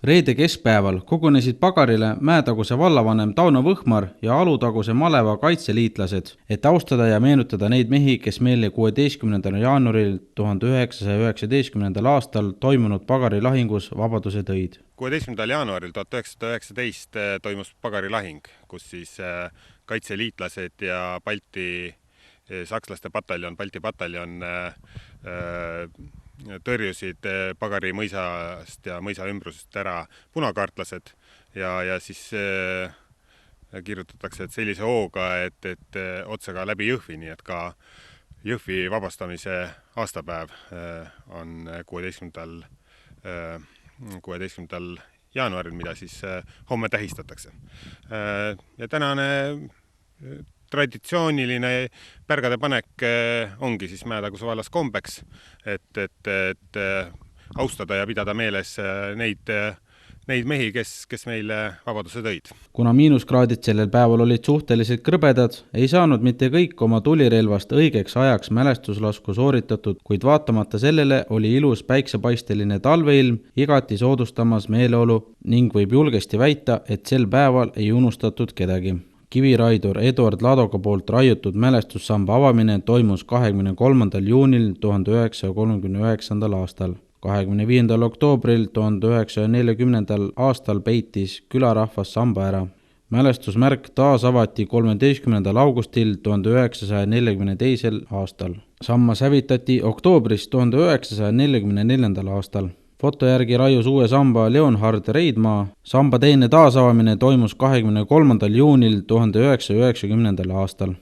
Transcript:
Reede keskpäeval kogunesid pagarile Mäetaguse vallavanem Tauno Võhmar ja Alutaguse maleva kaitseliitlased, et austada ja meenutada neid mehi, kes meile 16. jaanuaril 1919. aastal toimunud pagarilahingus vabaduse tõid. 16. jaanuaril 1919 toimus pagarilahing, kus siis kaitseliitlased ja Balti sakslaste pataljon, Balti pataljon tõrjusid Pagari mõisast ja mõisa ümbrusest ära punakaartlased ja siis kirjutatakse, et sellise hooga, et otsaga läbi Jõhvi, nii et ka Jõhvi vabastamise aastapäev on 16. jaanuaril, mida siis homme tähistatakse. Ja tänane traditsiooniline pärgade panek ongi siis Mäetaguse vallas kombeks, et austada ja pidada meeles neid mehi, kes meile vabaduse tõid. Kuna miinuskraadid sellel päeval olid suhteliselt krõbedad, ei saanud mitte kõik oma tulirelvast õigeks ajaks mälestuslasku sooritatud, kuid vaatamata sellele oli ilus päiksepaisteline talveilm igati soodustamas meeleolu ning võib julgesti väita, et sel päeval ei unustatud kedagi. Kiviraidur Eduard Ladoga poolt raiutud mälestussamba avamine toimus 23. juunil 1939. aastal. 25. oktoobril 1940. aastal peitis külarahvas samba ära. Mälestusmärk taas avati 13. augustil 1942. aastal. Sammas hävitati oktoobris 1944. aastal. Foto järgi raius uue samba Leonhard Reidmaa. Samba teine taasavamine toimus 23. juunil 1990. aastal.